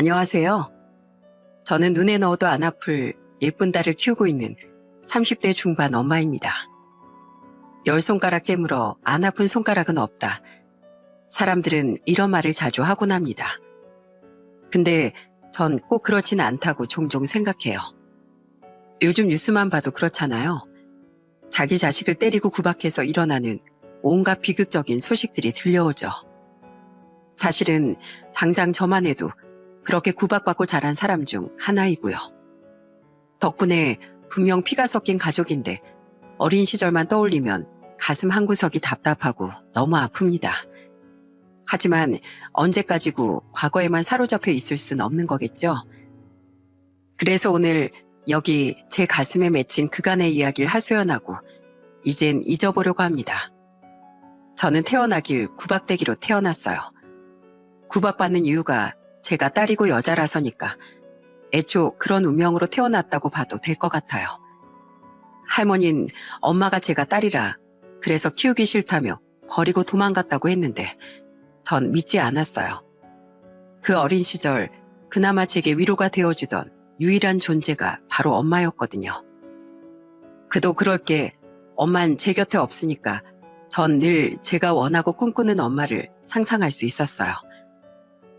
안녕하세요. 저는 눈에 넣어도 안 아플 예쁜 딸을 키우고 있는 30대 중반 엄마입니다. 10손가락 깨물어 안 아픈 손가락은 없다. 사람들은 이런 말을 자주 하곤 합니다. 근데 전 꼭 그렇진 않다고 종종 생각해요. 요즘 뉴스만 봐도 그렇잖아요. 자기 자식을 때리고 구박해서 일어나는 온갖 비극적인 소식들이 들려오죠. 사실은 당장 저만 해도 그렇게 구박받고 자란 사람 중 하나이고요. 덕분에 분명 피가 섞인 가족인데 어린 시절만 떠올리면 가슴 한구석이 답답하고 너무 아픕니다. 하지만 언제까지고 과거에만 사로잡혀 있을 순 없는 거겠죠. 그래서 오늘 여기 제 가슴에 맺힌 그간의 이야기를 하소연하고 이젠 잊어보려고 합니다. 저는 태어나길 구박대기로 태어났어요. 구박받는 이유가 제가 딸이고 여자라서니까 애초 그런 운명으로 태어났다고 봐도 될 것 같아요. 할머니는 엄마가 제가 딸이라 그래서 키우기 싫다며 버리고 도망갔다고 했는데 전 믿지 않았어요. 그 어린 시절 그나마 제게 위로가 되어주던 유일한 존재가 바로 엄마였거든요. 그도 그럴 게 엄만 제 곁에 없으니까 전 늘 제가 원하고 꿈꾸는 엄마를 상상할 수 있었어요.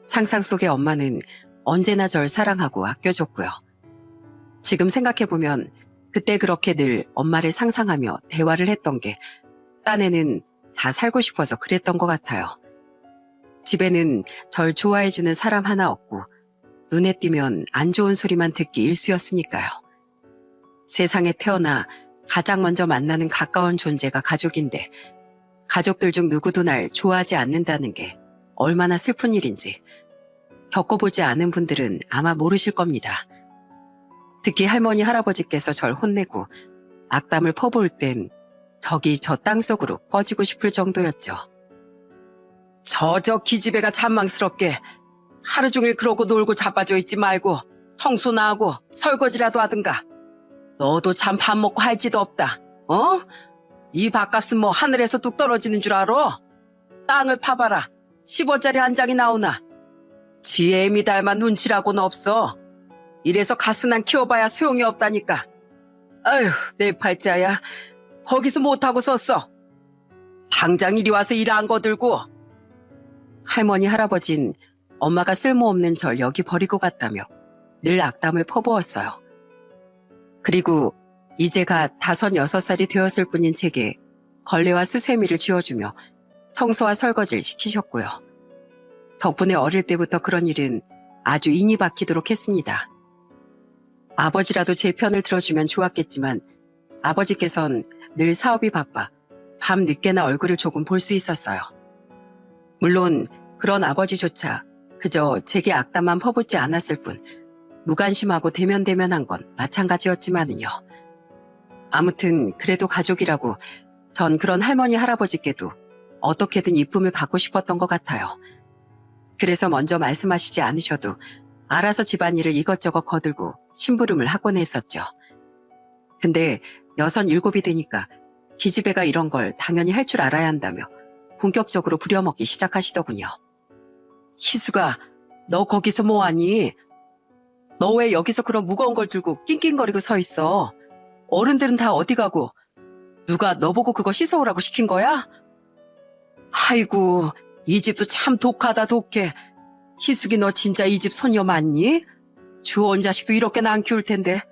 상상 속의 엄마는 언제나 절 사랑하고 아껴줬고요. 지금 생각해보면 그때 그렇게 늘 엄마를 상상하며 대화를 했던 게 딴에는 다 살고 싶어서 그랬던 것 같아요. 집에는 절 좋아해주는 사람 하나 없고 눈에 띄면 안 좋은 소리만 듣기 일쑤였으니까요. 세상에 태어나 가장 먼저 만나는 가까운 존재가 가족인데 가족들 중 누구도 날 좋아하지 않는다는 게 얼마나 슬픈 일인지 겪어보지 않은 분들은 아마 모르실 겁니다. 특히 할머니 할아버지께서 절 혼내고 악담을 퍼부을 땐 저기 저 땅속으로 꺼지고 싶을 정도였죠. 저 기집애가 잔망스럽게 하루 종일 그러고 놀고 자빠져 있지 말고 청소나 하고 설거지라도 하든가. 너도 참 밥 먹고 할 짓도 없다. 어? 이 밥값은 뭐 하늘에서 뚝 떨어지는 줄 알아? 땅을 파봐라. 10원짜리 한 장이 나오나. 지 애미 닮아 눈치라고는 없어. 이래서 가스난 키워봐야 소용이 없다니까. 아휴, 내 팔자야. 거기서 못하고 섰어. 당장 이리 와서 일 안 거들고. 할머니 할아버진 엄마가 쓸모없는 절 여기 버리고 갔다며 늘 악담을 퍼부었어요. 그리고 이제가 5, 6살이 되었을 뿐인 제게 걸레와 수세미를 쥐어주며 청소와 설거지를 시키셨고요. 덕분에 어릴 때부터 그런 일은 아주 인이 박히도록 했습니다. 아버지라도 제 편을 들어주면 좋았겠지만 아버지께선 늘 사업이 바빠 밤 늦게나 얼굴을 조금 볼 수 있었어요. 물론 그런 아버지조차 그저 제게 악담만 퍼붓지 않았을 뿐 무관심하고 대면대면한 건 마찬가지였지만은요. 아무튼 그래도 가족이라고 전 그런 할머니 할아버지께도 어떻게든 이쁨을 받고 싶었던 것 같아요. 그래서 먼저 말씀하시지 않으셔도 알아서 집안일을 이것저것 거들고 심부름을 하곤 했었죠. 근데 6, 7이 되니까 기집애가 이런 걸 당연히 할 줄 알아야 한다며 본격적으로 부려먹기 시작하시더군요. 희수가 너 거기서 뭐하니? 너 왜 여기서 그런 무거운 걸 들고 낑낑거리고 서 있어? 어른들은 다 어디 가고 누가 너 보고 그거 씻어오라고 시킨 거야? 아이고 이 집도 참 독하다 독해. 희숙이 너 진짜 이 집 손녀 맞니? 주워온 자식도 이렇게나 안 키울 텐데.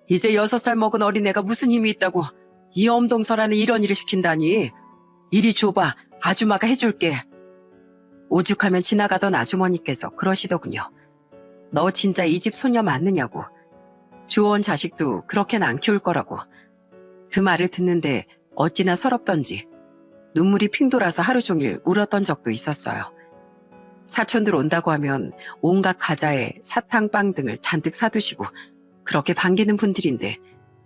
이제 6살 먹은 어린애가 무슨 힘이 있다고 이 엄동설 안에 이런 일을 시킨다니. 이리 줘봐. 아줌마가 해줄게. 오죽하면 지나가던 아주머니께서 그러시더군요. 너 진짜 이 집 손녀 맞느냐고. 주워온 자식도 그렇게는 안 키울 거라고. 그 말을 듣는데 어찌나 서럽던지 눈물이 핑 돌아서 하루 종일 울었던 적도 있었어요. 사촌들 온다고 하면 온갖 과자에 사탕, 빵 등을 잔뜩 사두시고 그렇게 반기는 분들인데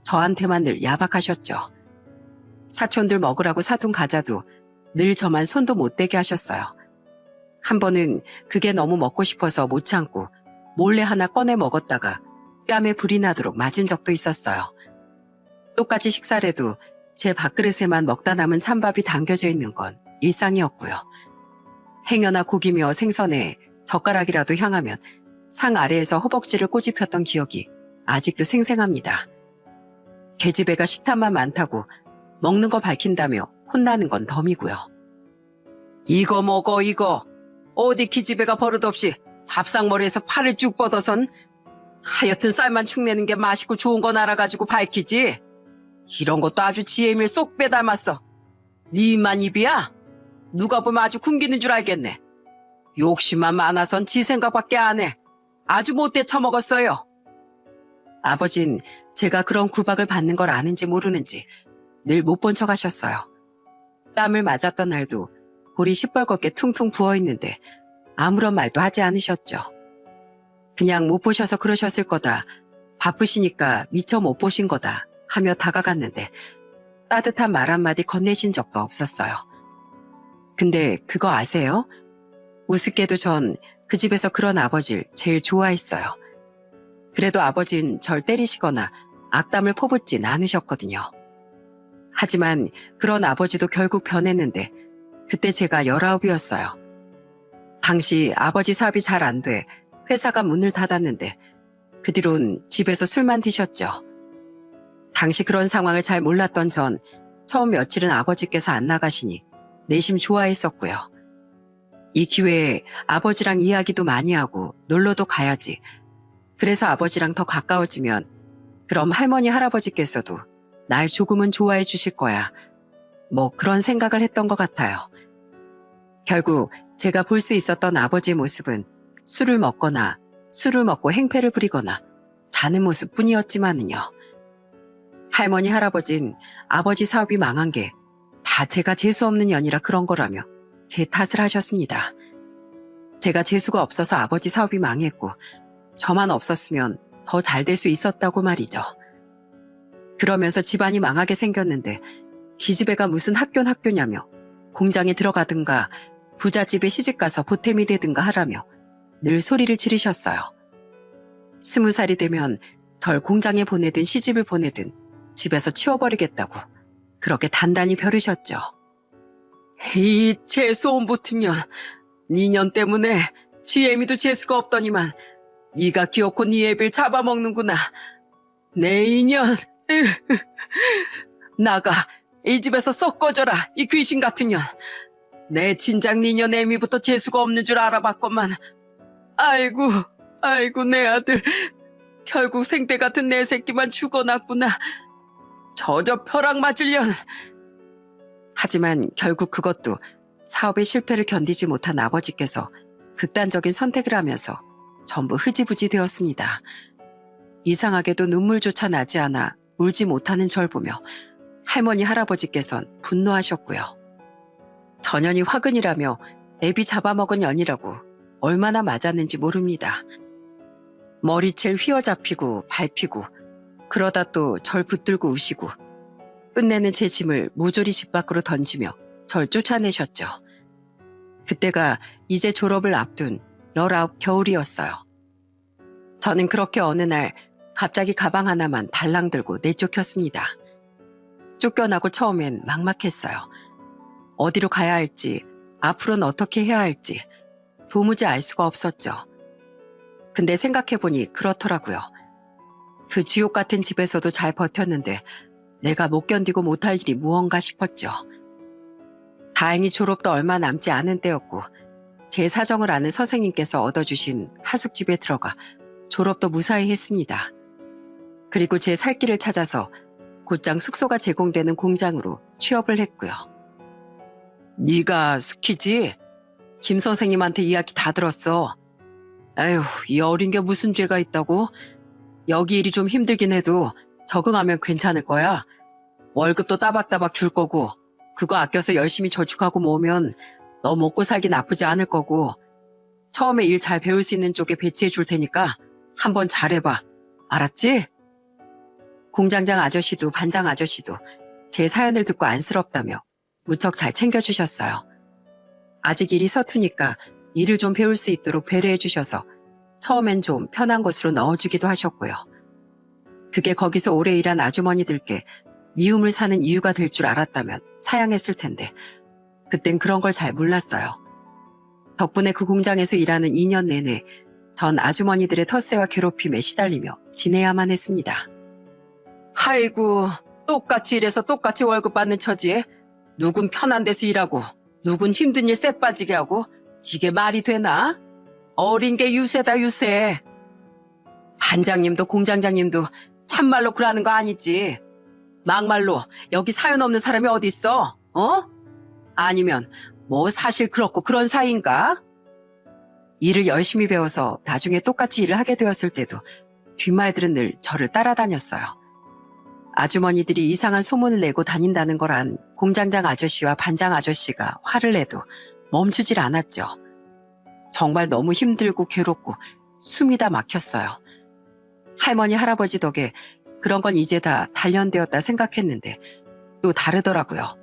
저한테만 늘 야박하셨죠. 사촌들 먹으라고 사둔 과자도 늘 저만 손도 못 대게 하셨어요. 한 번은 그게 너무 먹고 싶어서 못 참고 몰래 하나 꺼내 먹었다가 뺨에 불이 나도록 맞은 적도 있었어요. 똑같이 식사를 해도 제 밥그릇에만 먹다 남은 찬밥이 담겨져 있는 건 일상이었고요. 행여나 고기며 생선에 젓가락이라도 향하면 상 아래에서 허벅지를 꼬집혔던 기억이 아직도 생생합니다. 계집애가 식탐만 많다고 먹는 거 밝힌다며 혼나는 건 덤이고요. 이거 먹어 이거. 어디 기집애가 버릇없이 밥상머리에서 팔을 쭉 뻗어선 하여튼 쌀만 축내는 게 맛있고 좋은 건 알아가지고 밝히지. 이런 것도 아주 지혜밀 쏙 빼닮았어. 네 입만 입이야? 누가 보면 아주 굶기는 줄 알겠네. 욕심만 많아선 지 생각밖에 안 해. 아주 못돼 처먹었어요. 아버진 제가 그런 구박을 받는 걸 아는지 모르는지 늘 못 본 척 하셨어요. 뺨을 맞았던 날도 볼이 시뻘겋게 퉁퉁 부어있는데 아무런 말도 하지 않으셨죠. 그냥 못 보셔서 그러셨을 거다. 바쁘시니까 미처 못 보신 거다 하며 다가갔는데 따뜻한 말 한마디 건네신 적도 없었어요. 근데 그거 아세요? 우습게도 전 그 집에서 그런 아버지를 제일 좋아했어요. 그래도 아버진 절 때리시거나 악담을 퍼붓진 않으셨거든요. 하지만 그런 아버지도 결국 변했는데 그때 제가 19이었어요. 당시 아버지 사업이 잘 안 돼 회사가 문을 닫았는데 그 뒤론 집에서 술만 드셨죠. 당시 그런 상황을 잘 몰랐던 전 처음 며칠은 아버지께서 안 나가시니 내심 좋아했었고요. 이 기회에 아버지랑 이야기도 많이 하고 놀러도 가야지. 그래서 아버지랑 더 가까워지면 그럼 할머니 할아버지께서도 날 조금은 좋아해 주실 거야. 뭐 그런 생각을 했던 것 같아요. 결국 제가 볼 수 있었던 아버지의 모습은 술을 먹거나 술을 먹고 행패를 부리거나 자는 모습뿐이었지만은요. 할머니 할아버진 아버지 사업이 망한 게 다 제가 재수없는 년이라 그런 거라며 제 탓을 하셨습니다. 제가 재수가 없어서 아버지 사업이 망했고 저만 없었으면 더 잘 될 수 있었다고 말이죠. 그러면서 집안이 망하게 생겼는데 기집애가 무슨 학교냐며 공장에 들어가든가 부잣집에 시집가서 보탬이 되든가 하라며 늘 소리를 지르셨어요. 20살이 되면 절 공장에 보내든 시집을 보내든 집에서 치워버리겠다고 그렇게 단단히 벼르셨죠. 이 재수온 붙은 년, 니년 때문에 지애미도 재수가 없더니만 네가 기어코 네 애비를 잡아먹는구나. 내 인연, 나가 이 집에서 썩 꺼져라 이 귀신 같은 년. 내 친장 니년 애미부터 재수가 없는 줄 알아봤건만 아이고 내 아들 결국 생떼 같은 내 새끼만 죽어났구나. 저저 벼락 맞으련. 하지만 결국 그것도 사업의 실패를 견디지 못한 아버지께서 극단적인 선택을 하면서 전부 흐지부지 되었습니다. 이상하게도 눈물조차 나지 않아 울지 못하는 절 보며 할머니 할아버지께선 분노하셨고요. 전연이 화근이라며 애비 잡아먹은 년이라고 얼마나 맞았는지 모릅니다. 머리채를 휘어잡히고 밟히고 그러다 또 절 붙들고 우시고 끝내는 제 짐을 모조리 집 밖으로 던지며 절 쫓아내셨죠. 그때가 이제 졸업을 앞둔 19 겨울이었어요. 저는 그렇게 어느 날 갑자기 가방 하나만 달랑 들고 내쫓겼습니다. 쫓겨나고 처음엔 막막했어요. 어디로 가야 할지, 앞으로는 어떻게 해야 할지 도무지 알 수가 없었죠. 근데 생각해보니 그렇더라고요. 그 지옥 같은 집에서도 잘 버텼는데 내가 못 견디고 못할 일이 무언가 싶었죠. 다행히 졸업도 얼마 남지 않은 때였고 제 사정을 아는 선생님께서 얻어주신 하숙집에 들어가 졸업도 무사히 했습니다. 그리고 제 살 길을 찾아서 곧장 숙소가 제공되는 공장으로 취업을 했고요. 네가 숙희지? 김 선생님한테 이야기 다 들었어. 에휴, 이 어린 게 무슨 죄가 있다고? 여기 일이 좀 힘들긴 해도 적응하면 괜찮을 거야. 월급도 따박따박 줄 거고 그거 아껴서 열심히 저축하고 모으면 너 먹고 살기 나쁘지 않을 거고 처음에 일 잘 배울 수 있는 쪽에 배치해 줄 테니까 한번 잘해봐. 알았지? 공장장 아저씨도 반장 아저씨도 제 사연을 듣고 안쓰럽다며 무척 잘 챙겨주셨어요. 아직 일이 서투니까 일을 좀 배울 수 있도록 배려해 주셔서 처음엔 좀 편한 곳으로 넣어주기도 하셨고요. 그게 거기서 오래 일한 아주머니들께 미움을 사는 이유가 될 줄 알았다면 사양했을 텐데 그땐 그런 걸 잘 몰랐어요. 덕분에 그 공장에서 일하는 2년 내내 전 아주머니들의 텃세와 괴롭힘에 시달리며 지내야만 했습니다. 아이고, 똑같이 일해서 똑같이 월급 받는 처지에 누군 편한 데서 일하고 누군 힘든 일 쎄 빠지게 하고 이게 말이 되나? 어린 게 유세다 유세. 반장님도 공장장님도 참말로 그러는 거 아니지. 막말로 여기 사연 없는 사람이 어디 있어? 어? 아니면 뭐 사실 그렇고 그런 사이인가? 일을 열심히 배워서 나중에 똑같이 일을 하게 되었을 때도 뒷말들은 늘 저를 따라다녔어요. 아주머니들이 이상한 소문을 내고 다닌다는 거란 공장장 아저씨와 반장 아저씨가 화를 내도 멈추질 않았죠. 정말 너무 힘들고 괴롭고 숨이 다 막혔어요. 할머니 할아버지 덕에 그런 건 이제 다 단련되었다 생각했는데 또 다르더라고요.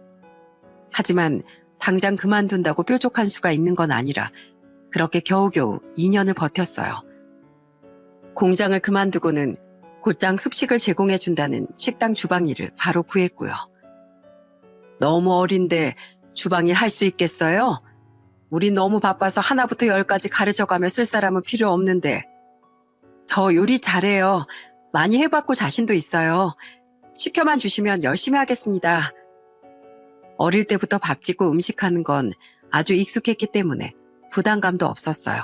하지만 당장 그만둔다고 뾰족한 수가 있는 건 아니라 그렇게 겨우겨우 2년을 버텼어요. 공장을 그만두고는 곧장 숙식을 제공해준다는 식당 주방일을 바로 구했고요. 너무 어린데 주방일 할 수 있겠어요? 우린 너무 바빠서 하나부터 10까지 가르쳐가며 쓸 사람은 필요 없는데. 저 요리 잘해요. 많이 해봤고 자신도 있어요. 시켜만 주시면 열심히 하겠습니다. 어릴 때부터 밥 짓고 음식하는 건 아주 익숙했기 때문에 부담감도 없었어요.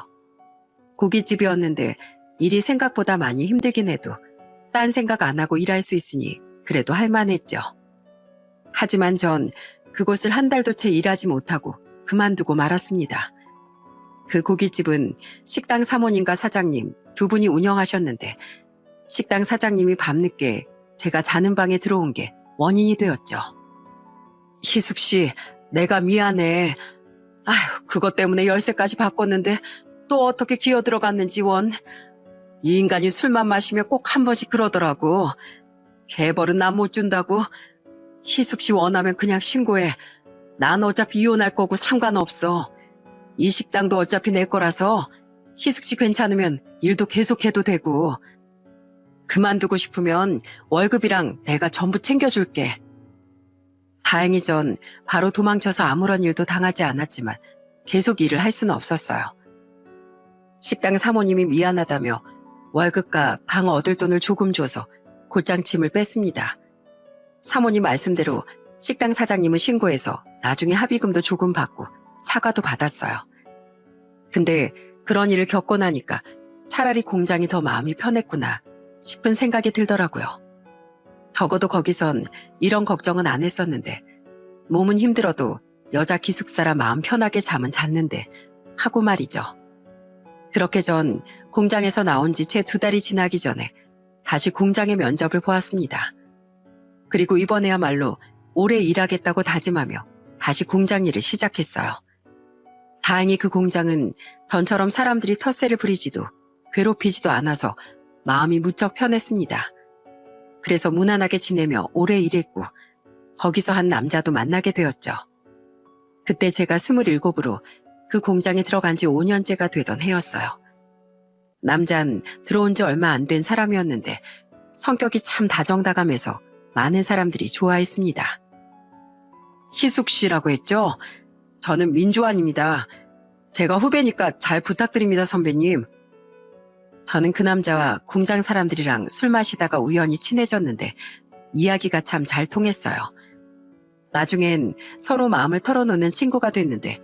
고깃집이었는데 일이 생각보다 많이 힘들긴 해도 딴 생각 안 하고 일할 수 있으니 그래도 할만했죠. 하지만 전 그곳을 한 달도 채 일하지 못하고 그만두고 말았습니다. 그 고깃집은 식당 사모님과 사장님 두 분이 운영하셨는데 식당 사장님이 밤늦게 제가 자는 방에 들어온 게 원인이 되었죠. 희숙 씨, 내가 미안해. 아휴, 그것 때문에 열쇠까지 바꿨는데 또 어떻게 기어 들어갔는지 원. 이 인간이 술만 마시면 꼭 한 번씩 그러더라고. 개벌은 나 못 준다고. 희숙 씨 원하면 그냥 신고해. 난 어차피 이혼할 거고 상관없어. 이 식당도 어차피 내 거라서 희숙 씨 괜찮으면 일도 계속해도 되고. 그만두고 싶으면 월급이랑 내가 전부 챙겨줄게. 다행히 전 바로 도망쳐서 아무런 일도 당하지 않았지만 계속 일을 할 수는 없었어요. 식당 사모님이 미안하다며 월급과 방 얻을 돈을 조금 줘서 곧장 짐을 뺐습니다. 사모님 말씀대로 식당 사장님은 신고해서 나중에 합의금도 조금 받고 사과도 받았어요. 근데 그런 일을 겪고 나니까 차라리 공장이 더 마음이 편했구나 싶은 생각이 들더라고요. 적어도 거기선 이런 걱정은 안 했었는데 몸은 힘들어도 여자 기숙사라 마음 편하게 잠은 잤는데 하고 말이죠. 그렇게 전 공장에서 나온 지 채 2달이 지나기 전에 다시 공장의 면접을 보았습니다. 그리고 이번에야말로 오래 일하겠다고 다짐하며 다시 공장 일을 시작했어요. 다행히 그 공장은 전처럼 사람들이 텃세를 부리지도 괴롭히지도 않아서 마음이 무척 편했습니다. 그래서 무난하게 지내며 오래 일했고 거기서 한 남자도 만나게 되었죠. 그때 제가 27으로 그 공장에 들어간 지 5년째가 되던 해였어요. 남잔 들어온 지 얼마 안 된 사람이었는데 성격이 참 다정다감해서 많은 사람들이 좋아했습니다. 희숙 씨라고 했죠? 저는 민주환입니다. 제가 후배니까 잘 부탁드립니다, 선배님. 저는 그 남자와 공장 사람들이랑 술 마시다가 우연히 친해졌는데 이야기가 참 잘 통했어요. 나중엔 서로 마음을 털어놓는 친구가 됐는데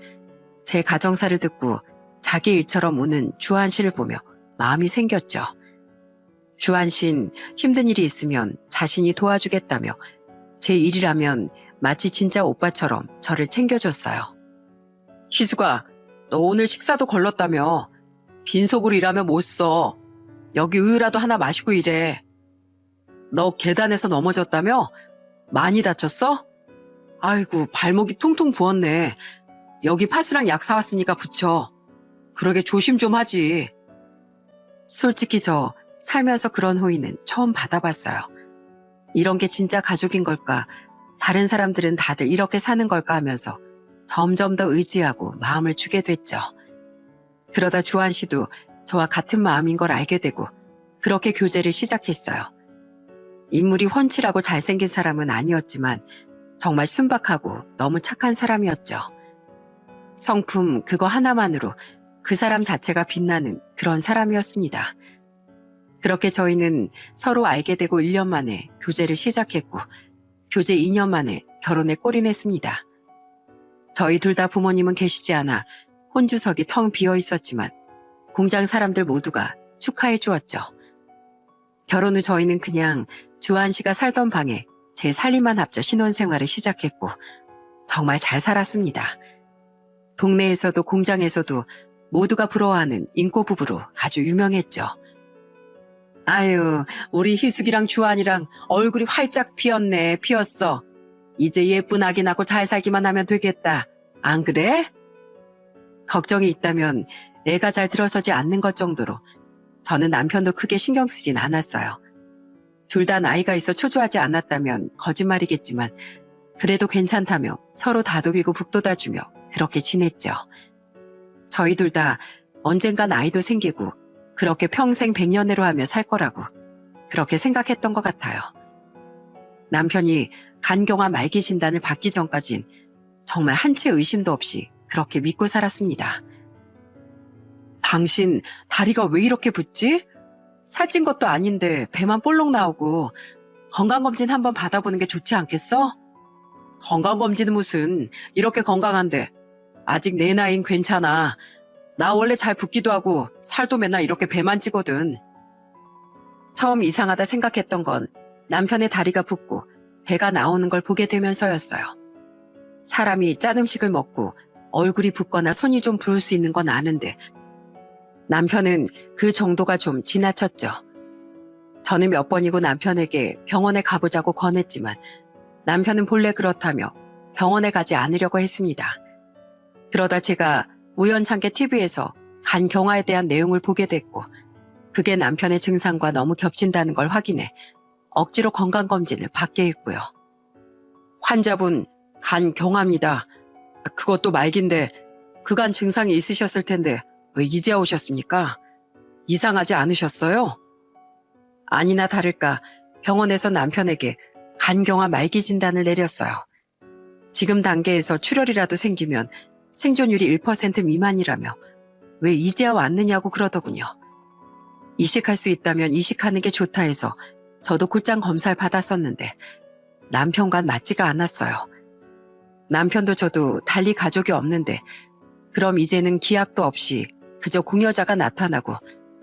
제 가정사를 듣고 자기 일처럼 우는 주한 씨를 보며 마음이 생겼죠. 주한 씨는 힘든 일이 있으면 자신이 도와주겠다며 제 일이라면 마치 진짜 오빠처럼 저를 챙겨줬어요. 희수가, 너 오늘 식사도 걸렀다며. 빈속으로 일하면 못 써. 여기 우유라도 하나 마시고 일해. 너 계단에서 넘어졌다며? 많이 다쳤어? 아이고, 발목이 퉁퉁 부었네. 여기 파스랑 약 사왔으니까 붙여. 그러게 조심 좀 하지. 솔직히 저 살면서 그런 호의는 처음 받아봤어요. 이런 게 진짜 가족인 걸까? 다른 사람들은 다들 이렇게 사는 걸까 하면서 점점 더 의지하고 마음을 주게 됐죠. 그러다 주한 씨도 저와 같은 마음인 걸 알게 되고 그렇게 교제를 시작했어요. 인물이 훤칠하고 잘생긴 사람은 아니었지만 정말 순박하고 너무 착한 사람이었죠. 성품 그거 하나만으로 그 사람 자체가 빛나는 그런 사람이었습니다. 그렇게 저희는 서로 알게 되고 1년 만에 교제를 시작했고 교제 2년 만에 결혼에 골인했습니다. 저희 둘 다 부모님은 계시지 않아 혼주석이 텅 비어 있었지만 공장 사람들 모두가 축하해 주었죠. 결혼 후 저희는 그냥 주한 씨가 살던 방에 제 살림만 합쳐 신혼생활을 시작했고 정말 잘 살았습니다. 동네에서도 공장에서도 모두가 부러워하는 인꼬 부부로 아주 유명했죠. 아유, 우리 희숙이랑 주한이랑 얼굴이 활짝 피었어. 이제 예쁜 아기 낳고 잘 살기만 하면 되겠다. 안 그래? 걱정이 있다면 애가 잘 들어서지 않는 것 정도로 저는 남편도 크게 신경 쓰진 않았어요. 둘 다 나이가 있어 초조하지 않았다면 거짓말이겠지만 그래도 괜찮다며 서로 다독이고 북돋아주며 그렇게 지냈죠. 저희 둘 다 언젠간 아이도 생기고 그렇게 평생 백년해로 하며 살 거라고 그렇게 생각했던 것 같아요. 남편이 간경화 말기 진단을 받기 전까진 정말 한 채 의심도 없이 그렇게 믿고 살았습니다. 당신 다리가 왜 이렇게 붓지? 살찐 것도 아닌데 배만 볼록 나오고 건강검진 한번 받아보는 게 좋지 않겠어? 건강검진은 무슨, 이렇게 건강한데. 아직 내 나이는 괜찮아. 나 원래 잘 붓기도 하고 살도 맨날 이렇게 배만 찌거든. 처음 이상하다 생각했던 건 남편의 다리가 붓고 배가 나오는 걸 보게 되면서였어요. 사람이 짠 음식을 먹고 얼굴이 붓거나 손이 좀 부을 수 있는 건 아는데 남편은 그 정도가 좀 지나쳤죠. 저는 몇 번이고 남편에게 병원에 가보자고 권했지만 남편은 본래 그렇다며 병원에 가지 않으려고 했습니다. 그러다 제가 우연찮게 TV에서 간경화에 대한 내용을 보게 됐고 그게 남편의 증상과 너무 겹친다는 걸 확인해 억지로 건강검진을 받게 했고요. 환자분 간경화입니다. 그것도 말기인데 그간 증상이 있으셨을 텐데 왜 이제야 오셨습니까? 이상하지 않으셨어요? 아니나 다를까 병원에서 남편에게 간경화 말기 진단을 내렸어요. 지금 단계에서 출혈이라도 생기면 생존율이 1% 미만이라며 왜 이제야 왔느냐고 그러더군요. 이식할 수 있다면 이식하는 게 좋다 해서 저도 곧장 검사를 받았었는데 남편과는 맞지가 않았어요. 남편도 저도 달리 가족이 없는데 그럼 이제는 기약도 없이 그저 공여자가 나타나고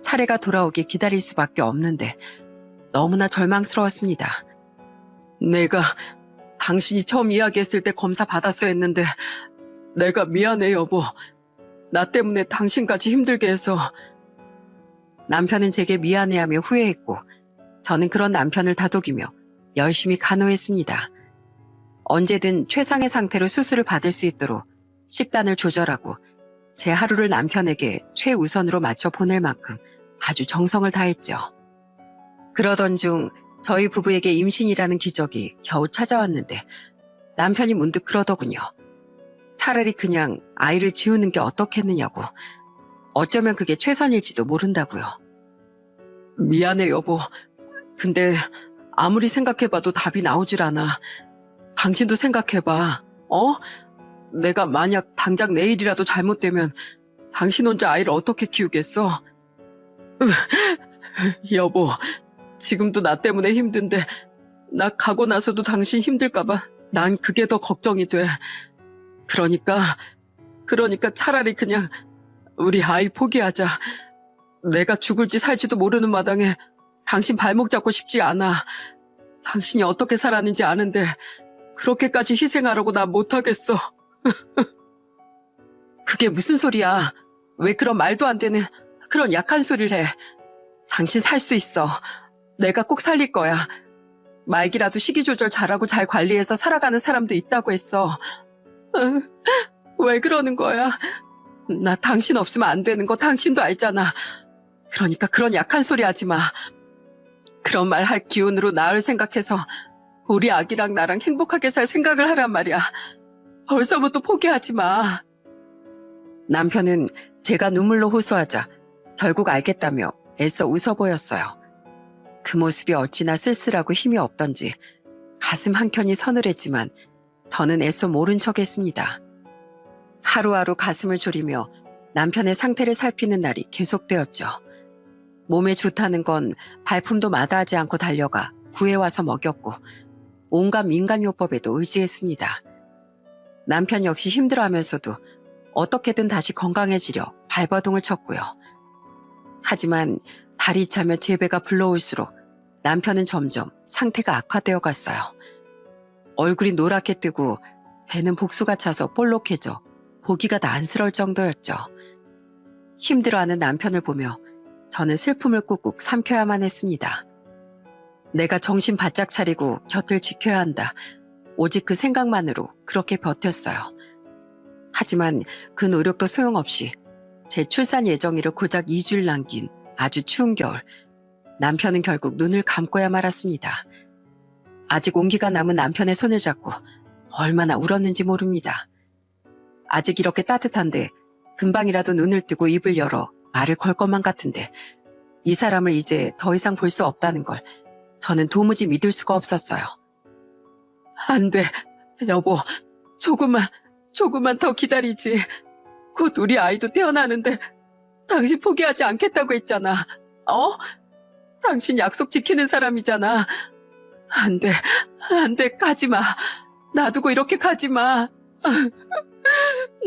차례가 돌아오기 기다릴 수밖에 없는데 너무나 절망스러웠습니다. 내가 당신이 처음 이야기했을 때 검사 받았어야 했는데 내가 미안해 여보. 나 때문에 당신까지 힘들게 해서. 남편은 제게 미안해하며 후회했고 저는 그런 남편을 다독이며 열심히 간호했습니다. 언제든 최상의 상태로 수술을 받을 수 있도록 식단을 조절하고 제 하루를 남편에게 최우선으로 맞춰 보낼 만큼 아주 정성을 다했죠. 그러던 중 저희 부부에게 임신이라는 기적이 겨우 찾아왔는데 남편이 문득 그러더군요. 차라리 그냥 아이를 지우는 게 어떻겠느냐고. 어쩌면 그게 최선일지도 모른다고요. 미안해 여보. 근데 아무리 생각해봐도 답이 나오질 않아. 당신도 생각해봐. 내가 만약 당장 내일이라도 잘못되면 당신 혼자 아이를 어떻게 키우겠어? 여보, 지금도 나 때문에 힘든데 나 가고 나서도 당신 힘들까봐 난 그게 더 걱정이 돼. 그러니까 차라리 그냥 우리 아이 포기하자. 내가 죽을지 살지도 모르는 마당에 당신 발목 잡고 싶지 않아. 당신이 어떻게 살았는지 아는데 그렇게까지 희생하라고 나 못하겠어. 그게 무슨 소리야. 왜 그런 말도 안 되는 그런 약한 소리를 해. 당신 살 수 있어. 내가 꼭 살릴 거야. 말기라도 식이 조절 잘하고 잘 관리해서 살아가는 사람도 있다고 했어. 왜 그러는 거야? 나 당신 없으면 안 되는 거 당신도 알잖아. 그러니까 그런 약한 소리 하지 마. 그런 말 할 기운으로 나을 생각해서 우리 아기랑 나랑 행복하게 살 생각을 하란 말이야. 벌써부터 포기하지 마. 남편은 제가 눈물로 호소하자 결국 알겠다며 애써 웃어 보였어요. 그 모습이 어찌나 쓸쓸하고 힘이 없던지 가슴 한켠이 서늘했지만 저는 애써 모른 척 했습니다. 하루하루 가슴을 졸이며 남편의 상태를 살피는 날이 계속되었죠. 몸에 좋다는 건 발품도 마다하지 않고 달려가 구해와서 먹였고 온갖 민간요법에도 의지했습니다. 남편 역시 힘들어하면서도 어떻게든 다시 건강해지려 발버둥을 쳤고요. 하지만 달이 차며 제 배가 불러올수록 남편은 점점 상태가 악화되어 갔어요. 얼굴이 노랗게 뜨고 배는 복수가 차서 볼록해져 보기가 다 안쓰러울 정도였죠. 힘들어하는 남편을 보며 저는 슬픔을 꾹꾹 삼켜야만 했습니다. 내가 정신 바짝 차리고 곁을 지켜야 한다. 오직 그 생각만으로 그렇게 버텼어요. 하지만 그 노력도 소용없이 제 출산 예정일을 고작 2주일 남긴 아주 추운 겨울, 남편은 결국 눈을 감고야 말았습니다. 아직 온기가 남은 남편의 손을 잡고 얼마나 울었는지 모릅니다. 아직 이렇게 따뜻한데 금방이라도 눈을 뜨고 입을 열어 말을 걸 것만 같은데 이 사람을 이제 더 이상 볼 수 없다는 걸 저는 도무지 믿을 수가 없었어요. 안 돼, 여보. 조금만 더 기다리지. 곧 우리 아이도 태어나는데 당신 포기하지 않겠다고 했잖아. 당신 약속 지키는 사람이잖아. 안 돼, 가지마. 놔두고 이렇게 가지마.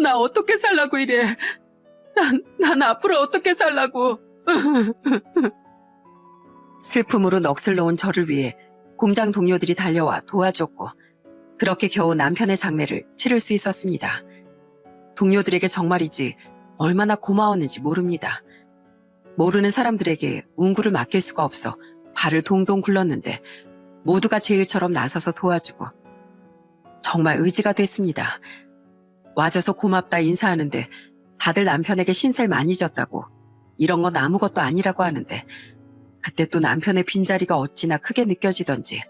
나 어떻게 살라고 이래. 난 앞으로 어떻게 살라고. 슬픔으로 넋을 놓은 저를 위해 공장 동료들이 달려와 도와줬고 그렇게 겨우 남편의 장례를 치를 수 있었습니다. 동료들에게 정말이지 얼마나 고마웠는지 모릅니다. 모르는 사람들에게 운구를 맡길 수가 없어 발을 동동 굴렀는데 모두가 제 일처럼 나서서 도와주고 정말 의지가 됐습니다. 와줘서 고맙다 인사하는데 다들 남편에게 신세를 많이 졌다고 이런 건 아무것도 아니라고 하는데 그때 또 남편의 빈자리가 어찌나 크게 느껴지던지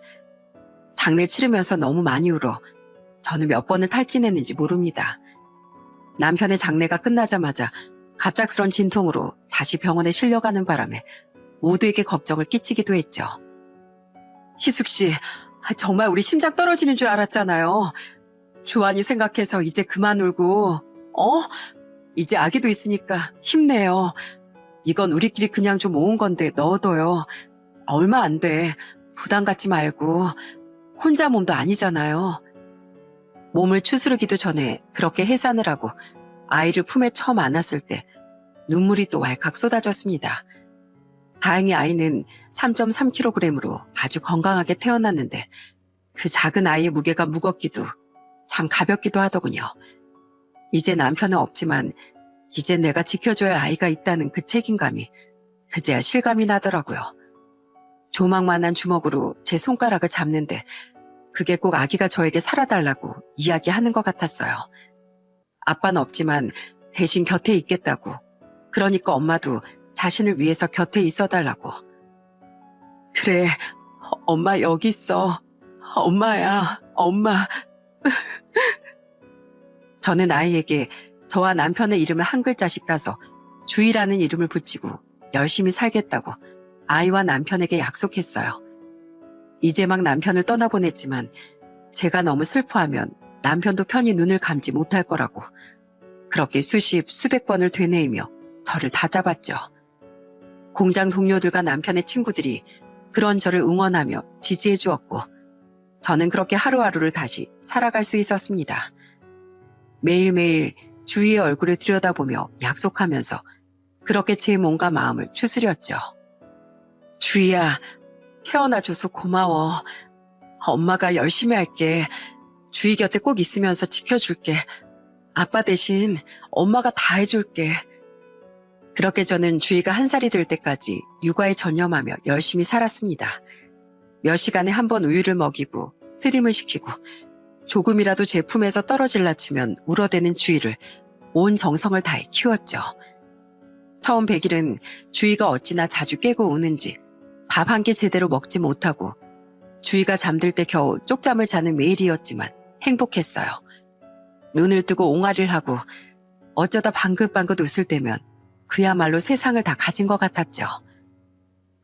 장례 치르면서 너무 많이 울어 저는 몇 번을 탈진했는지 모릅니다. 남편의 장례가 끝나자마자 갑작스런 진통으로 다시 병원에 실려가는 바람에 모두에게 걱정을 끼치기도 했죠. 희숙 씨, 정말 우리 심장 떨어지는 줄 알았잖아요. 주환이 생각해서 이제 그만 울고, 이제 아기도 있으니까 힘내요. 이건 우리끼리 그냥 좀 모은 건데 넣어둬요. 얼마 안 돼. 부담 갖지 말고. 혼자 몸도 아니잖아요. 몸을 추스르기도 전에 그렇게 해산을 하고 아이를 품에 처음 안았을 때 눈물이 또 왈칵 쏟아졌습니다. 다행히 아이는 3.3kg으로 아주 건강하게 태어났는데 그 작은 아이의 무게가 무겁기도 참 가볍기도 하더군요. 이제 남편은 없지만 이제 내가 지켜줘야 할 아이가 있다는 그 책임감이 그제야 실감이 나더라고요. 조망만한 주먹으로 제 손가락을 잡는데 그게 꼭 아기가 저에게 살아달라고 이야기하는 것 같았어요. 아빠는 없지만 대신 곁에 있겠다고. 그러니까 엄마도 자신을 위해서 곁에 있어달라고. 그래, 엄마 여기 있어. 엄마야, 엄마. 저는 아이에게 저와 남편의 이름을 한 글자씩 따서 주희라는 이름을 붙이고 열심히 살겠다고 아이와 남편에게 약속했어요. 이제 막 남편을 떠나보냈지만 제가 너무 슬퍼하면 남편도 편히 눈을 감지 못할 거라고 그렇게 수백 번을 되뇌이며 저를 다잡았죠. 공장 동료들과 남편의 친구들이 그런 저를 응원하며 지지해 주었고 저는 그렇게 하루하루를 다시 살아갈 수 있었습니다. 매일매일 주희의 얼굴을 들여다보며 약속하면서 그렇게 제 몸과 마음을 추스렸죠. 주희야, 태어나줘서 고마워. 엄마가 열심히 할게. 주희 곁에 꼭 있으면서 지켜줄게. 아빠 대신 엄마가 다 해줄게. 그렇게 저는 주희가 1살이 될 때까지 육아에 전념하며 열심히 살았습니다. 몇 시간에 한 번 우유를 먹이고 트림을 시키고 조금이라도 제 품에서 떨어질라 치면 울어대는 주희를 온 정성을 다해 키웠죠. 처음 100일은 주희가 어찌나 자주 깨고 우는지 밥 한 끼 제대로 먹지 못하고 주희가 잠들 때 겨우 쪽잠을 자는 매일이었지만 행복했어요. 눈을 뜨고 옹알이를 하고 어쩌다 방긋방긋 웃을 때면 그야말로 세상을 다 가진 것 같았죠.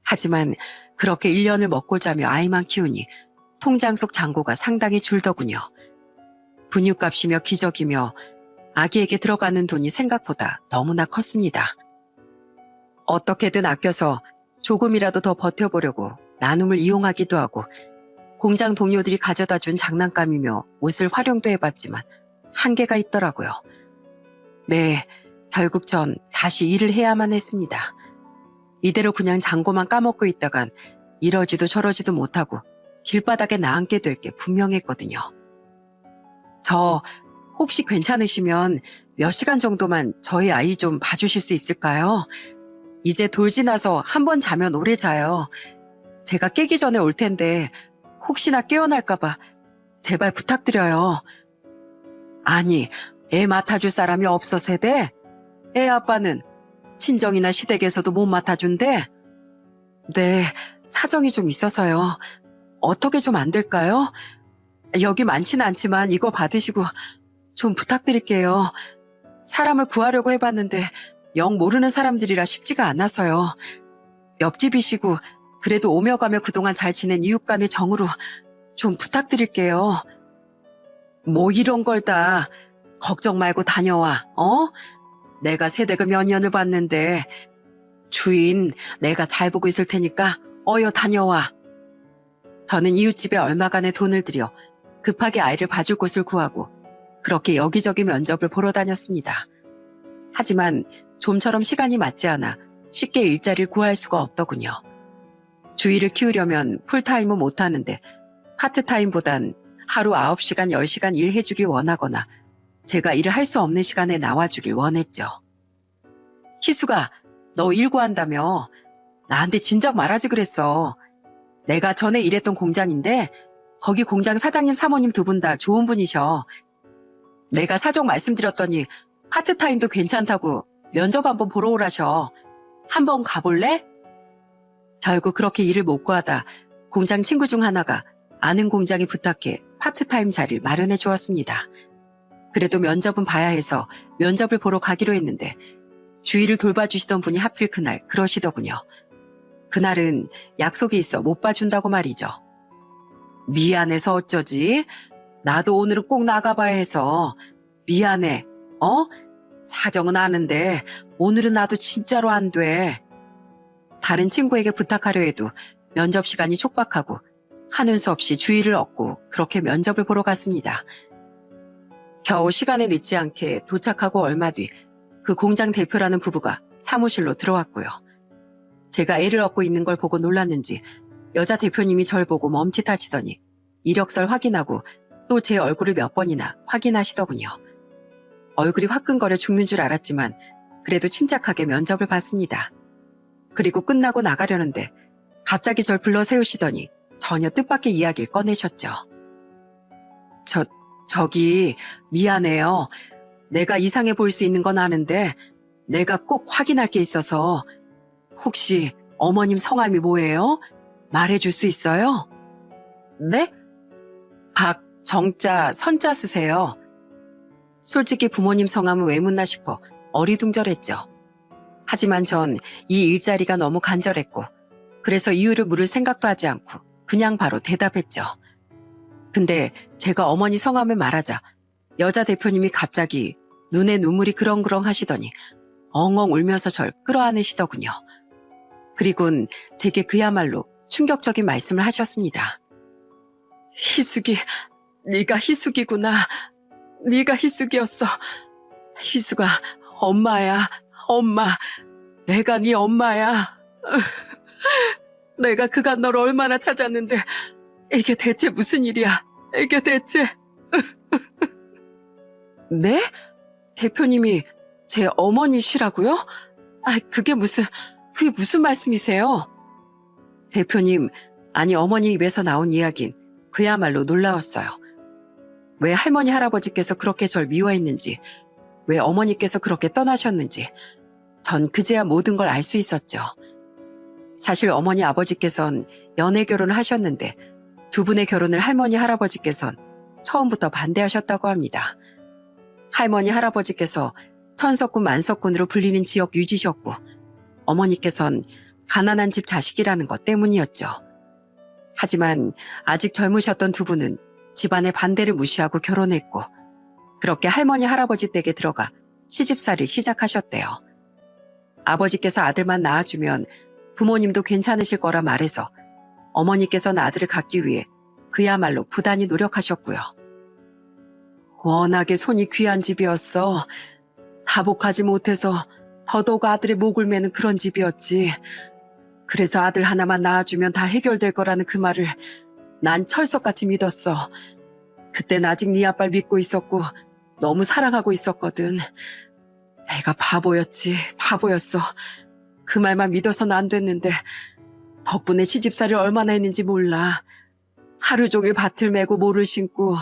하지만 그렇게 1년을 먹고 자며 아이만 키우니 통장 속 잔고가 상당히 줄더군요. 분유값이며 기저귀며 아기에게 들어가는 돈이 생각보다 너무나 컸습니다. 어떻게든 아껴서 조금이라도 더 버텨보려고 나눔을 이용하기도 하고 공장 동료들이 가져다 준 장난감이며 옷을 활용도 해봤지만 한계가 있더라고요. 네, 결국 전 다시 일을 해야만 했습니다. 이대로 그냥 잔고만 까먹고 있다간 이러지도 저러지도 못하고 길바닥에 나앉게 될 게 분명했거든요. 저 혹시 괜찮으시면 몇 시간 정도만 저희 아이 좀 봐주실 수 있을까요? 이제 돌 지나서 한 번 자면 오래 자요. 제가 깨기 전에 올 텐데 혹시나 깨어날까봐 제발 부탁드려요. 아니, 애 맡아줄 사람이 없어 세대? 애 아빠는 친정이나 시댁에서도 못 맡아준대? 네, 사정이 좀 있어서요. 어떻게 좀 안 될까요? 여기 많지는 않지만 이거 받으시고 좀 부탁드릴게요. 사람을 구하려고 해봤는데 영 모르는 사람들이라 쉽지가 않아서요. 옆집이시고 그래도 오며 가며 그동안 잘 지낸 이웃 간의 정으로 좀 부탁드릴게요. 뭐 이런 걸 다 걱정 말고 다녀와, 어? 내가 세댁을 몇 년을 봤는데 주인 내가 잘 보고 있을 테니까 어여 다녀와. 저는 이웃집에 얼마간의 돈을 들여 급하게 아이를 봐줄 곳을 구하고 그렇게 여기저기 면접을 보러 다녔습니다. 하지만 좀처럼 시간이 맞지 않아 쉽게 일자리를 구할 수가 없더군요. 주의를 키우려면 풀타임은 못하는데 파트타임보단 하루 9시간, 10시간 일해주길 원하거나 제가 일을 할 수 없는 시간에 나와주길 원했죠. 희수가 너 일 구한다며? 나한테 진작 말하지 그랬어. 내가 전에 일했던 공장인데 거기 공장 사장님 사모님 두 분 다 좋은 분이셔. 내가 사정 말씀드렸더니 파트타임도 괜찮다고 면접 한번 보러 오라셔. 한번 가볼래? 결국 그렇게 일을 못 구하다 공장 친구 중 하나가 아는 공장에 부탁해 파트타임 자리를 마련해 주었습니다. 그래도 면접은 봐야 해서 면접을 보러 가기로 했는데 주위를 돌봐주시던 분이 하필 그날 그러시더군요. 그날은 약속이 있어 못 봐준다고 말이죠. 미안해서 어쩌지? 나도 오늘은 꼭 나가봐야 해서 미안해. 어? 사정은 아는데 오늘은 나도 진짜로 안 돼. 다른 친구에게 부탁하려 해도 면접 시간이 촉박하고 하는 수 없이 주의를 얻고 그렇게 면접을 보러 갔습니다. 겨우 시간에 늦지 않게 도착하고 얼마 뒤 그 공장 대표라는 부부가 사무실로 들어왔고요. 제가 애를 얻고 있는 걸 보고 놀랐는지 여자 대표님이 절 보고 멈칫하시더니 이력서를 확인하고 또 제 얼굴을 몇 번이나 확인하시더군요. 얼굴이 화끈거려 죽는 줄 알았지만 그래도 침착하게 면접을 봤습니다. 그리고 끝나고 나가려는데 갑자기 절 불러 세우시더니 전혀 뜻밖의 이야기를 꺼내셨죠. 저기 미안해요. 내가 이상해 보일 수 있는 건 아는데 내가 꼭 확인할 게 있어서 혹시 어머님 성함이 뭐예요? 말해줄 수 있어요? 네? 정자, 선자 쓰세요. 솔직히 부모님 성함은 왜 묻나 싶어 어리둥절했죠. 하지만 전 이 일자리가 너무 간절했고 그래서 이유를 물을 생각도 하지 않고 그냥 바로 대답했죠. 근데 제가 어머니 성함을 말하자 여자 대표님이 갑자기 눈에 눈물이 그렁그렁 하시더니 엉엉 울면서 절 끌어안으시더군요. 그리곤 제게 그야말로 충격적인 말씀을 하셨습니다. 희숙이, 네가 희숙이구나. 네가 희숙이었어. 희숙아, 엄마야, 엄마. 내가 네 엄마야. 내가 그간 널 얼마나 찾았는데 이게 대체 무슨 일이야? 이게 대체... 네? 대표님이 제 어머니시라고요? 그게 무슨 말씀이세요? 대표님, 아니 어머니 입에서 나온 이야긴 그야말로 놀라웠어요. 왜 할머니 할아버지께서 그렇게 절 미워했는지, 왜 어머니께서 그렇게 떠나셨는지 전 그제야 모든 걸 알 수 있었죠. 사실 어머니 아버지께선 연애 결혼을 하셨는데 두 분의 결혼을 할머니 할아버지께선 처음부터 반대하셨다고 합니다. 할머니 할아버지께서 천석군 만석군으로 불리는 지역 유지셨고 어머니께선 가난한 집 자식이라는 것 때문이었죠. 하지만 아직 젊으셨던 두 분은 집안의 반대를 무시하고 결혼했고 그렇게 할머니 할아버지 댁에 들어가 시집살이를 시작하셨대요. 아버지께서 아들만 낳아주면 부모님도 괜찮으실 거라 말해서 어머니께서는 아들을 갖기 위해 그야말로 부단히 노력하셨고요. 워낙에 손이 귀한 집이었어. 다복하지 못해서 더더욱 아들의 목을 매는 그런 집이었지. 그래서 아들 하나만 낳아주면 다 해결될 거라는 그 말을 난 철석같이 믿었어. 그땐 아직 네 아빠를 믿고 있었고 너무 사랑하고 있었거든. 내가 바보였어. 그 말만 믿어서는 안 됐는데 덕분에 시집살이를 얼마나 했는지 몰라. 하루 종일 밭을 메고 모를 심고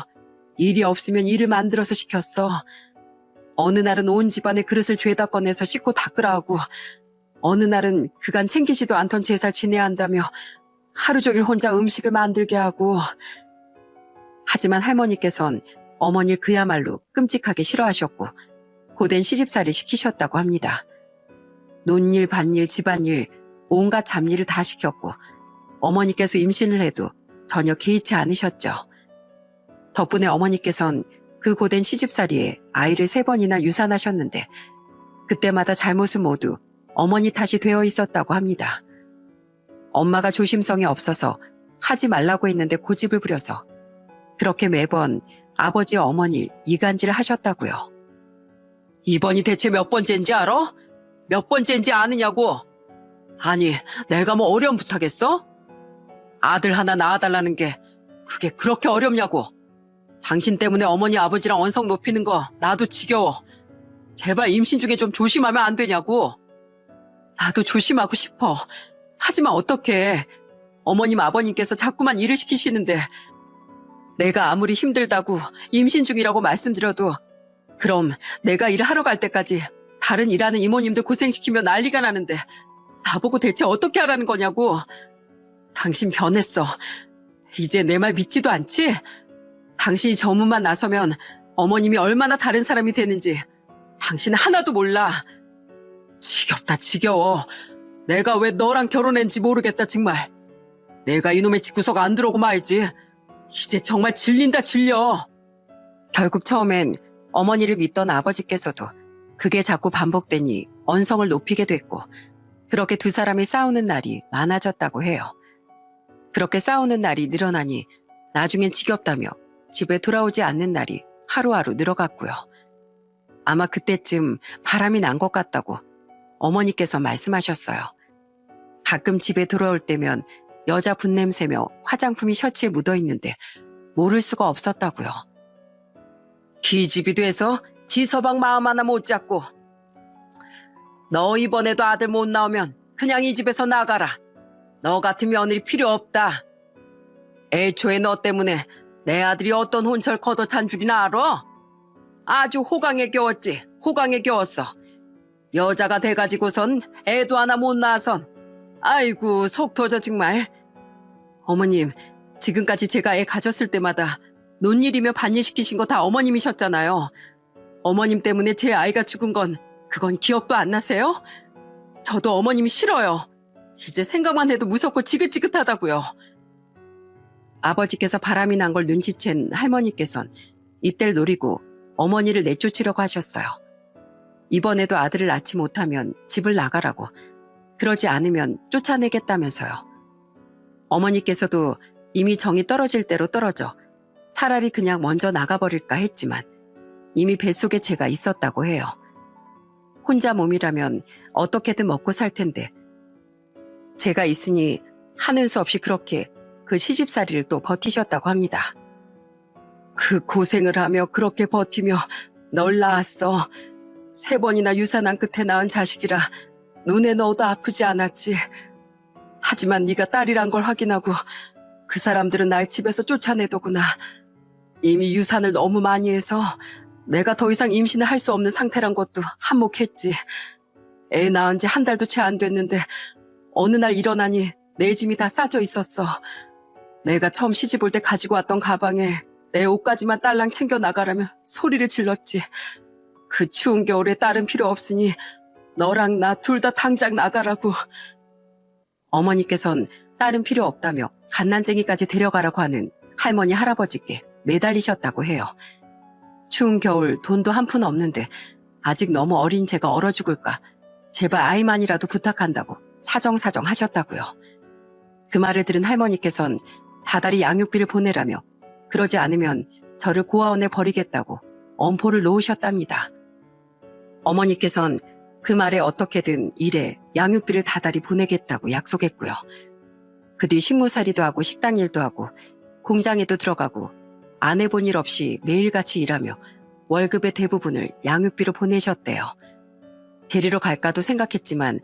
일이 없으면 일을 만들어서 시켰어. 어느 날은 온 집안의 그릇을 죄다 꺼내서 씻고 닦으라 하고 어느 날은 그간 챙기지도 않던 제사를 지내야 한다며 하루 종일 혼자 음식을 만들게 하고. 하지만 할머니께선 어머니를 그야말로 끔찍하게 싫어하셨고 고된 시집살이를 시키셨다고 합니다. 논일, 밭일, 집안일, 온갖 잡일을 다 시켰고 어머니께서 임신을 해도 전혀 개의치 않으셨죠. 덕분에 어머니께선 그 고된 시집살이에 아이를 3번이나 유산하셨는데 그때마다 잘못은 모두 어머니 탓이 되어 있었다고 합니다. 엄마가 조심성이 없어서 하지 말라고 했는데 고집을 부려서 그렇게 매번 아버지와 어머니를 이간질을 하셨다고요. 이번이 대체 몇 번째인지 알아? 몇 번째인지 아느냐고? 아니, 내가 뭐 어려움 부탁했어? 아들 하나 낳아달라는 게 그게 그렇게 어렵냐고. 당신 때문에 어머니 아버지랑 언성 높이는 거 나도 지겨워. 제발 임신 중에 좀 조심하면 안 되냐고. 나도 조심하고 싶어. 하지만 어떡해. 어머님 아버님께서 자꾸만 일을 시키시는데 내가 아무리 힘들다고 임신 중이라고 말씀드려도 그럼 내가 일을 하러 갈 때까지 다른 일하는 이모님들 고생시키며 난리가 나는데 나보고 대체 어떻게 하라는 거냐고. 당신 변했어. 이제 내 말 믿지도 않지? 당신이 저문만 나서면 어머님이 얼마나 다른 사람이 되는지 당신은 하나도 몰라. 지겹다 지겨워. 내가 왜 너랑 결혼했는지 모르겠다 정말. 내가 이놈의 집구석 안 들어오고 말지. 이제 정말 질린다 질려. 결국 처음엔 어머니를 믿던 아버지께서도 그게 자꾸 반복되니 언성을 높이게 됐고 그렇게 두 사람이 싸우는 날이 많아졌다고 해요. 그렇게 싸우는 날이 늘어나니 나중엔 지겹다며 집에 돌아오지 않는 날이 하루하루 늘어갔고요. 아마 그때쯤 바람이 난 것 같다고 어머니께서 말씀하셨어요. 가끔 집에 돌아올 때면 여자 분냄새며 화장품이 셔츠에 묻어있는데 모를 수가 없었다고요. 기집이 돼서 지 서방 마음 하나 못 잡고. 너 이번에도 아들 못 나오면 그냥 이 집에서 나가라. 너 같은 며느리 필요 없다. 애초에 너 때문에 내 아들이 어떤 혼철 걷어찬 줄이나 알아? 아주 호강에 겨웠지. 호강에 겨웠어. 여자가 돼가지고선 애도 하나 못 낳아선. 아이고 속 터져 정말. 어머님, 지금까지 제가 애 가졌을 때마다 논일이며 밭일 시키신 거 다 어머님이셨잖아요. 어머님 때문에 제 아이가 죽은 건 그건 기억도 안 나세요? 저도 어머님이 싫어요. 이제 생각만 해도 무섭고 지긋지긋하다고요. 아버지께서 바람이 난 걸 눈치챈 할머니께선 이때를 노리고 어머니를 내쫓으려고 하셨어요. 이번에도 아들을 낳지 못하면 집을 나가라고, 그러지 않으면 쫓아내겠다면서요. 어머니께서도 이미 정이 떨어질 대로 떨어져 차라리 그냥 먼저 나가버릴까 했지만 이미 뱃속에 제가 있었다고 해요. 혼자 몸이라면 어떻게든 먹고 살 텐데 제가 있으니 하는 수 없이 그렇게 그 시집살이를 또 버티셨다고 합니다. 그 고생을 하며 그렇게 버티며 널 낳았어. 3번이나 유산한 끝에 낳은 자식이라 눈에 넣어도 아프지 않았지. 하지만 네가 딸이란 걸 확인하고 그 사람들은 날 집에서 쫓아내더구나. 이미 유산을 너무 많이 해서 내가 더 이상 임신을 할 수 없는 상태란 것도 한몫했지. 애 낳은 지 1달도 채 안 됐는데 어느 날 일어나니 내 짐이 다 싸져 있었어. 내가 처음 시집 올 때 가지고 왔던 가방에 내 옷까지만 딸랑 챙겨 나가라며 소리를 질렀지. 그 추운 겨울에 딸은 필요 없으니 너랑 나 둘 다 당장 나가라고. 어머니께선 딸은 필요 없다며 갓난쟁이까지 데려가라고 하는 할머니 할아버지께 매달리셨다고 해요. 추운 겨울 돈도 한 푼 없는데 아직 너무 어린 제가 얼어 죽을까. 제발 아이만이라도 부탁한다고 사정사정 하셨다고요. 그 말을 들은 할머니께선 다달이 양육비를 보내라며 그러지 않으면 저를 고아원에 버리겠다고 엄포를 놓으셨답니다. 어머니께선 그 말에 어떻게든 일에 양육비를 다달이 보내겠다고 약속했고요. 그 뒤 식무살이도 하고 식당 일도 하고 공장에도 들어가고 안 해본 일 없이 매일같이 일하며 월급의 대부분을 양육비로 보내셨대요. 데리러 갈까도 생각했지만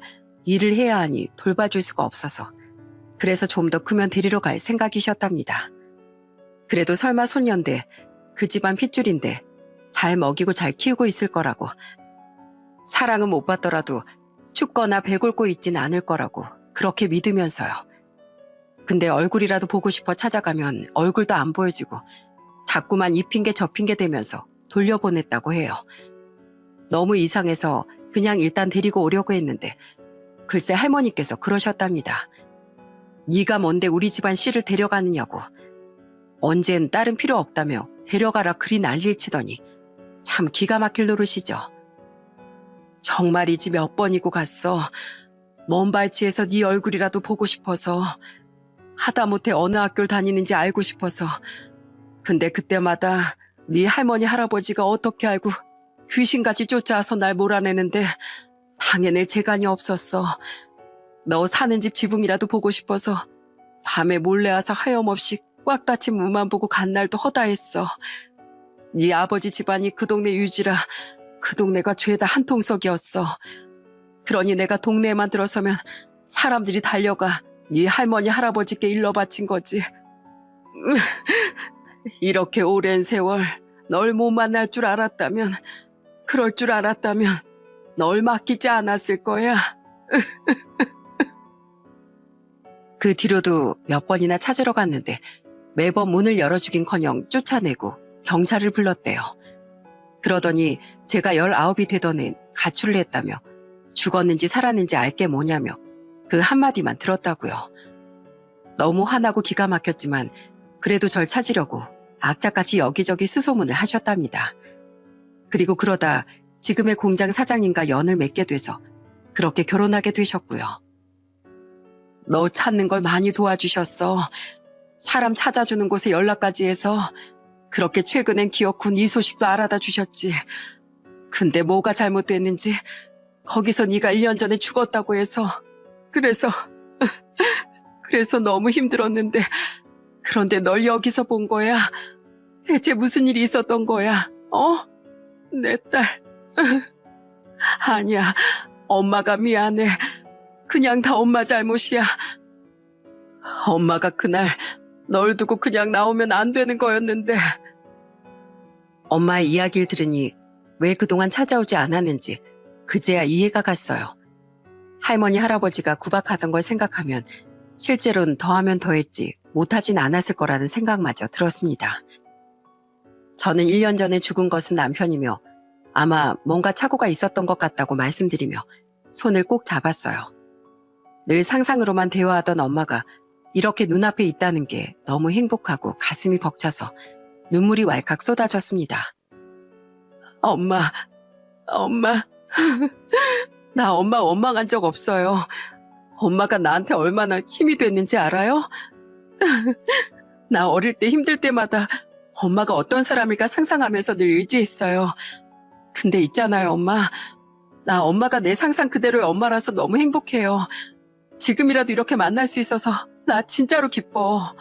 일을 해야 하니 돌봐줄 수가 없어서 그래서 좀 더 크면 데리러 갈 생각이셨답니다. 그래도 설마 손녀인데 그 집안 핏줄인데 잘 먹이고 잘 키우고 있을 거라고, 사랑은 못 받더라도 춥거나 배골고 있진 않을 거라고 그렇게 믿으면서요. 근데 얼굴이라도 보고 싶어 찾아가면 얼굴도 안 보여주고 자꾸만 이 핑계 저 핑계 대면서 돌려보냈다고 해요. 너무 이상해서 그냥 일단 데리고 오려고 했는데 글쎄 할머니께서 그러셨답니다. 네가 뭔데 우리 집안 씨를 데려가느냐고. 언젠 딸은 필요 없다며 데려가라 그리 난리를 치더니 참 기가 막힐 노릇이죠. 정말이지 몇 번이고 갔어. 먼 발치에서 네 얼굴이라도 보고 싶어서, 하다못해 어느 학교를 다니는지 알고 싶어서. 근데 그때마다 네 할머니 할아버지가 어떻게 알고 귀신같이 쫓아와서 날 몰아내는데 당해낼 재간이 없었어. 너 사는 집 지붕이라도 보고 싶어서 밤에 몰래 와서 하염없이 꽉 닫힌 문만 보고 간 날도 허다했어. 네 아버지 집안이 그 동네 유지라 그 동네가 죄다 한통속이었어. 그러니 내가 동네에만 들어서면 사람들이 달려가 네 할머니 할아버지께 일러 바친 거지. 이렇게 오랜 세월 널 못 만날 줄 알았다면, 그럴 줄 알았다면 널 맡기지 않았을 거야. 그 뒤로도 몇 번이나 찾으러 갔는데 매번 문을 열어주긴커녕 쫓아내고 경찰을 불렀대요. 그러더니 제가 19이 되던 애 가출을 했다며 죽었는지 살았는지 알 게 뭐냐며 그 한마디만 들었다고요. 너무 화나고 기가 막혔지만 그래도 절 찾으려고 악착같이 여기저기 수소문을 하셨답니다. 그리고 그러다 지금의 공장 사장님과 연을 맺게 돼서 그렇게 결혼하게 되셨고요. 너 찾는 걸 많이 도와주셨어. 사람 찾아주는 곳에 연락까지 해서 그렇게 최근엔 기어코 네 소식도 알아다 주셨지. 근데 뭐가 잘못됐는지 거기서 네가 1년 전에 죽었다고 해서 그래서 너무 힘들었는데, 그런데 널 여기서 본 거야. 대체 무슨 일이 있었던 거야? 내 딸. 아니야, 엄마가 미안해. 그냥 다 엄마 잘못이야. 엄마가 그날 널 두고 그냥 나오면 안 되는 거였는데. 엄마의 이야기를 들으니 왜 그동안 찾아오지 않았는지 그제야 이해가 갔어요. 할머니 할아버지가 구박하던 걸 생각하면 실제로는 더하면 더했지 못하진 않았을 거라는 생각마저 들었습니다. 저는 1년 전에 죽은 것은 남편이며 아마 뭔가 착오가 있었던 것 같다고 말씀드리며 손을 꼭 잡았어요. 늘 상상으로만 대화하던 엄마가 이렇게 눈앞에 있다는 게 너무 행복하고 가슴이 벅차서 눈물이 왈칵 쏟아졌습니다. 엄마. 나 엄마 원망한 적 없어요. 엄마가 나한테 얼마나 힘이 됐는지 알아요? 나 어릴 때 힘들 때마다 엄마가 어떤 사람일까 상상하면서 늘 의지했어요. 근데 있잖아요, 엄마. 나 엄마가 내 상상 그대로의 엄마라서 너무 행복해요. 지금이라도 이렇게 만날 수 있어서 나 진짜로 기뻐.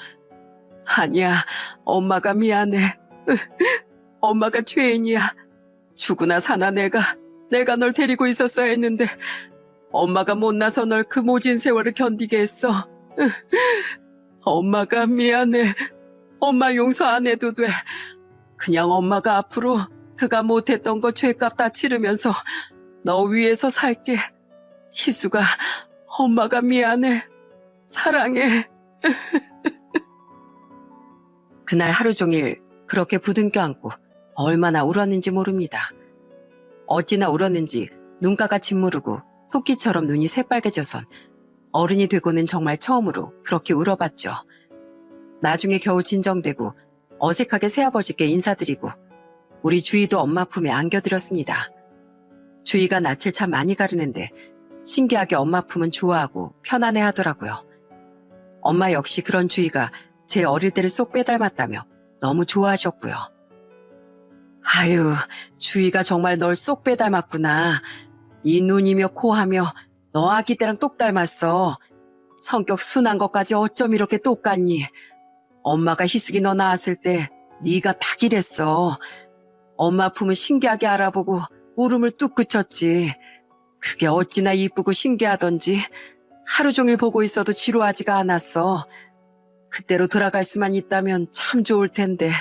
아니야, 엄마가 미안해. 엄마가 죄인이야. 죽으나 사나 내가 널 데리고 있었어야 했는데 엄마가 못나서 널 그 모진 세월을 견디게 했어. 엄마가 미안해. 엄마 용서 안 해도 돼. 그냥 엄마가 앞으로 그가 못했던 거 죄값 다 치르면서 너 위해서 살게. 희수가, 엄마가 미안해. 사랑해. 그날 하루 종일 그렇게 부둥켜 안고 얼마나 울었는지 모릅니다. 어찌나 울었는지 눈가가 짓무르고 토끼처럼 눈이 새빨개져선 어른이 되고는 정말 처음으로 그렇게 울어봤죠. 나중에 겨우 진정되고 어색하게 새아버지께 인사드리고 우리 주희도 엄마 품에 안겨드렸습니다. 주희가 낯을 참 많이 가리는데 신기하게 엄마 품은 좋아하고 편안해 하더라고요. 엄마 역시 그런 주희가 제 어릴 때를 쏙 빼닮았다며 너무 좋아하셨고요. 아유, 주희가 정말 널 쏙 빼닮았구나. 이 눈이며 코하며 너 아기 때랑 똑 닮았어. 성격 순한 것까지 어쩜 이렇게 똑같니? 엄마가 희숙이 너 낳았을 때 네가 딱 이랬어. 엄마 품은 신기하게 알아보고 울음을 뚝 그쳤지. 그게 어찌나 이쁘고 신기하던지 하루 종일 보고 있어도 지루하지가 않았어. 그때로 돌아갈 수만 있다면 참 좋을 텐데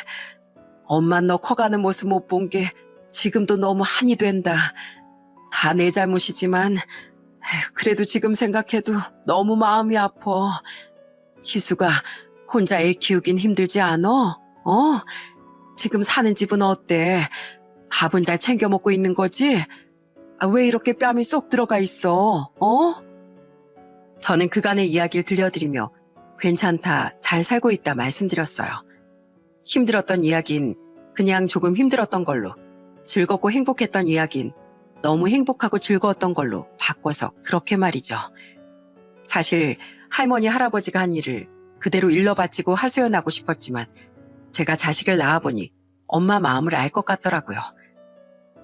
엄마 너 커가는 모습 못 본 게 지금도 너무 한이 된다. 다 내 잘못이지만 그래도 지금 생각해도 너무 마음이 아파. 희수가 혼자 애 키우긴 힘들지 않어? 지금 사는 집은 어때? 밥은 잘 챙겨 먹고 있는 거지? 왜 이렇게 뺨이 쏙 들어가 있어? 저는 그간의 이야기를 들려드리며 괜찮다, 잘 살고 있다 말씀드렸어요. 힘들었던 이야긴 그냥 조금 힘들었던 걸로, 즐겁고 행복했던 이야긴 너무 행복하고 즐거웠던 걸로 바꿔서 그렇게 말이죠. 사실 할머니, 할아버지가 한 일을 그대로 일러바치고 하소연하고 싶었지만 제가 자식을 낳아보니 엄마 마음을 알 것 같더라고요.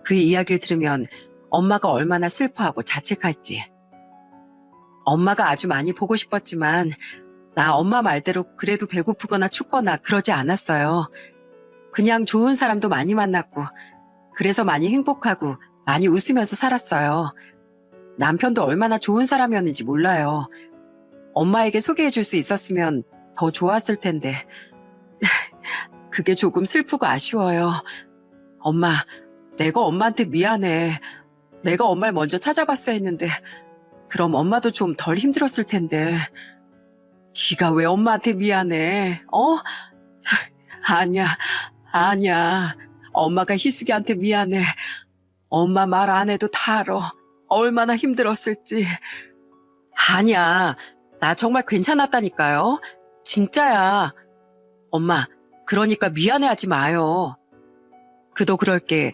그 이야기를 들으면 엄마가 얼마나 슬퍼하고 자책할지. 엄마가 아주 많이 보고 싶었지만 나 엄마 말대로 그래도 배고프거나 춥거나 그러지 않았어요. 그냥 좋은 사람도 많이 만났고 그래서 많이 행복하고 많이 웃으면서 살았어요. 남편도 얼마나 좋은 사람이었는지 몰라요. 엄마에게 소개해 줄 수 있었으면 더 좋았을 텐데 그게 조금 슬프고 아쉬워요. 엄마, 내가 엄마한테 미안해. 내가 엄마를 먼저 찾아봤어야 했는데 그럼 엄마도 좀 덜 힘들었을 텐데. 네가 왜 엄마한테 미안해? 아니야. 엄마가 희숙이한테 미안해. 엄마 말 안 해도 다 알아. 얼마나 힘들었을지. 아니야. 나 정말 괜찮았다니까요. 진짜야. 엄마, 그러니까 미안해하지 마요. 그도 그럴 게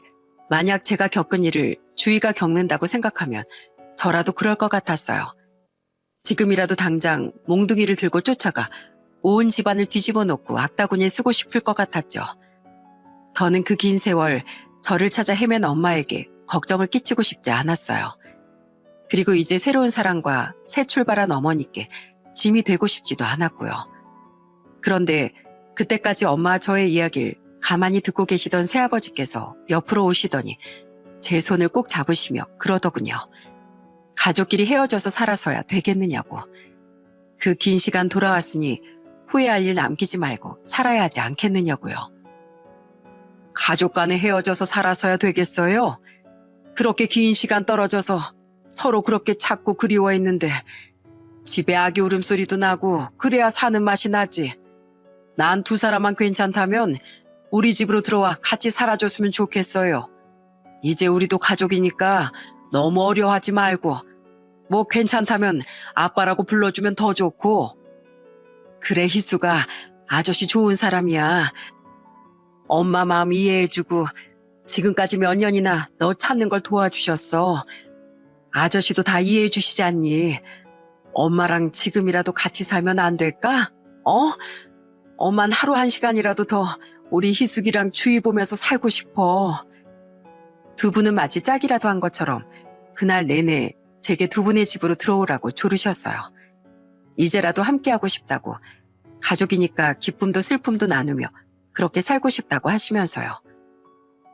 만약 제가 겪은 일을 주희가 겪는다고 생각하면 저라도 그럴 것 같았어요. 지금이라도 당장 몽둥이를 들고 쫓아가 온 집안을 뒤집어 놓고 악다구니에 쓰고 싶을 것 같았죠. 더는 그 긴 세월 저를 찾아 헤맨 엄마에게 걱정을 끼치고 싶지 않았어요. 그리고 이제 새로운 사랑과 새 출발한 어머니께 짐이 되고 싶지도 않았고요. 그런데 그때까지 엄마와 저의 이야기를 가만히 듣고 계시던 새아버지께서 옆으로 오시더니 제 손을 꼭 잡으시며 그러더군요. 가족끼리 헤어져서 살아서야 되겠느냐고. 그 긴 시간 돌아왔으니 후회할 일 남기지 말고 살아야 하지 않겠느냐고요. 가족 간에 헤어져서 살아서야 되겠어요? 그렇게 긴 시간 떨어져서 서로 그렇게 찾고 그리워했는데 집에 아기 울음소리도 나고 그래야 사는 맛이 나지. 난 두 사람만 괜찮다면 우리 집으로 들어와 같이 살아줬으면 좋겠어요. 이제 우리도 가족이니까 너무 어려워하지 말고 뭐 괜찮다면 아빠라고 불러주면 더 좋고. 그래, 희수가 아저씨 좋은 사람이야. 엄마 마음 이해해주고 지금까지 몇 년이나 너 찾는 걸 도와주셨어. 아저씨도 다 이해해주시지 않니? 엄마랑 지금이라도 같이 살면 안 될까? 엄만 하루 한 시간이라도 더 우리 희숙이랑 주희 보면서 살고 싶어. 두 분은 마치 짝이라도 한 것처럼 그날 내내 제게 두 분의 집으로 들어오라고 조르셨어요. 이제라도 함께하고 싶다고, 가족이니까 기쁨도 슬픔도 나누며 그렇게 살고 싶다고 하시면서요.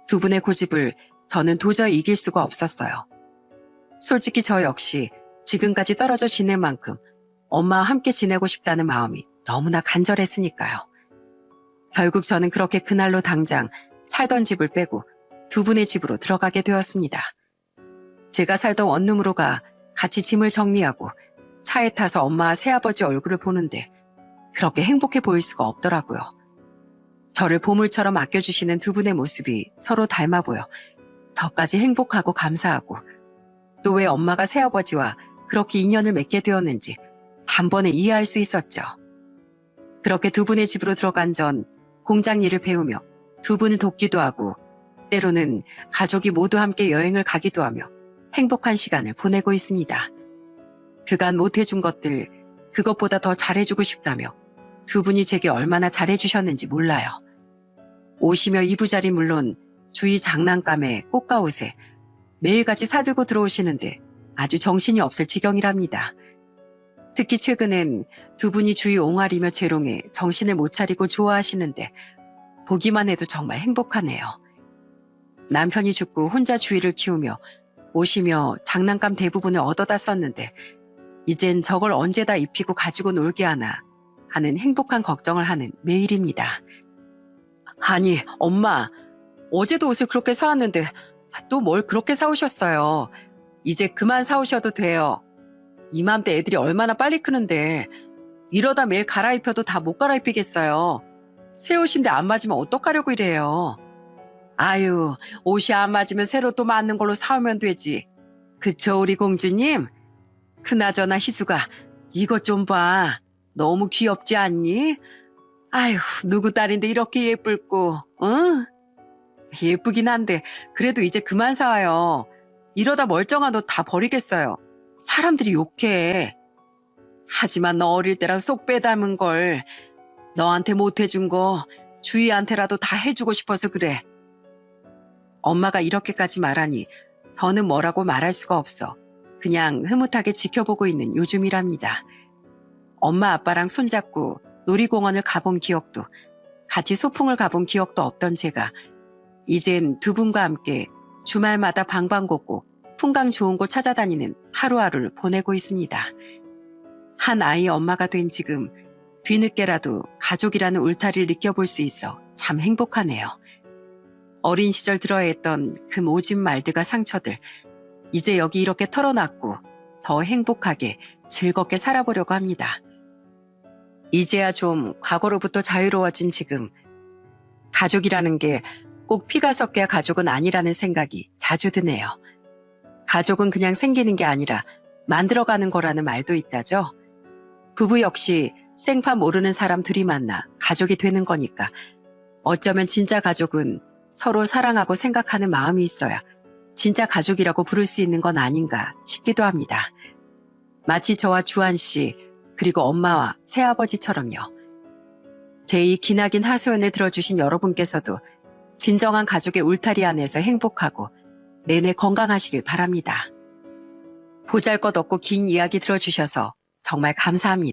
두 분의 고집을 저는 도저히 이길 수가 없었어요. 솔직히 저 역시 지금까지 떨어져 지낼 만큼 엄마와 함께 지내고 싶다는 마음이 너무나 간절했으니까요. 결국 저는 그렇게 그날로 당장 살던 집을 빼고 두 분의 집으로 들어가게 되었습니다. 제가 살던 원룸으로 가 같이 짐을 정리하고 차에 타서 엄마와 새아버지 얼굴을 보는데 그렇게 행복해 보일 수가 없더라고요. 저를 보물처럼 아껴주시는 두 분의 모습이 서로 닮아 보여 저까지 행복하고 감사하고, 또 왜 엄마가 새아버지와 그렇게 인연을 맺게 되었는지 단번에 이해할 수 있었죠. 그렇게 두 분의 집으로 들어간 전 공장 일을 배우며 두 분을 돕기도 하고 때로는 가족이 모두 함께 여행을 가기도 하며 행복한 시간을 보내고 있습니다. 그간 못해준 것들, 그것보다 더 잘해주고 싶다며 두 분이 제게 얼마나 잘해주셨는지 몰라요. 옷이며 이부자리 물론 주위 장난감에 꽃가옷에 매일같이 사들고 들어오시는데 아주 정신이 없을 지경이랍니다. 특히 최근엔 두 분이 주위 옹알이며 재롱에 정신을 못 차리고 좋아하시는데 보기만 해도 정말 행복하네요. 남편이 죽고 혼자 주위를 키우며 옷이며 장난감 대부분을 얻어다 썼는데 이젠 저걸 언제 다 입히고 가지고 놀게 하나 하는 행복한 걱정을 하는 매일입니다. 아니, 엄마, 어제도 옷을 그렇게 사왔는데 또 뭘 그렇게 사오셨어요. 이제 그만 사오셔도 돼요. 이맘때 애들이 얼마나 빨리 크는데 이러다 매일 갈아입혀도 다 못 갈아입히겠어요. 새 옷인데 안 맞으면 어떡하려고 이래요. 아유, 옷이 안 맞으면 새로 또 맞는 걸로 사오면 되지. 그쵸, 우리 공주님? 그나저나 희수가 이것 좀 봐. 너무 귀엽지 않니? 아유, 누구 딸인데 이렇게 예쁠꼬, 응? 예쁘긴 한데 그래도 이제 그만 사와요. 이러다 멀쩡한 옷 다 버리겠어요. 사람들이 욕해. 하지만 너 어릴 때랑 쏙 빼닮은 걸. 너한테 못해준 거 주희한테라도 다 해주고 싶어서 그래. 엄마가 이렇게까지 말하니 더는 뭐라고 말할 수가 없어 그냥 흐뭇하게 지켜보고 있는 요즘이랍니다. 엄마 아빠랑 손잡고 놀이공원을 가본 기억도 같이 소풍을 가본 기억도 없던 제가 이젠 두 분과 함께 주말마다 방방곡곡 풍광 좋은 곳 찾아다니는 하루하루를 보내고 있습니다. 한 아이의 엄마가 된 지금 뒤늦게라도 가족이라는 울타리를 느껴볼 수 있어 참 행복하네요. 어린 시절 들어야 했던 그 모진 말들과 상처들 이제 여기 이렇게 털어놨고 더 행복하게 즐겁게 살아보려고 합니다. 이제야 좀 과거로부터 자유로워진 지금 가족이라는 게 꼭 피가 섞여야 가족은 아니라는 생각이 자주 드네요. 가족은 그냥 생기는 게 아니라 만들어가는 거라는 말도 있다죠. 부부 역시 생파 모르는 사람 둘이 만나 가족이 되는 거니까 어쩌면 진짜 가족은 서로 사랑하고 생각하는 마음이 있어야 진짜 가족이라고 부를 수 있는 건 아닌가 싶기도 합니다. 마치 저와 주한 씨 그리고 엄마와 새아버지처럼요. 제 이 기나긴 하소연을 들어주신 여러분께서도 진정한 가족의 울타리 안에서 행복하고 내내 건강하시길 바랍니다. 보잘것없고 긴 이야기 들어주셔서 정말 감사합니다.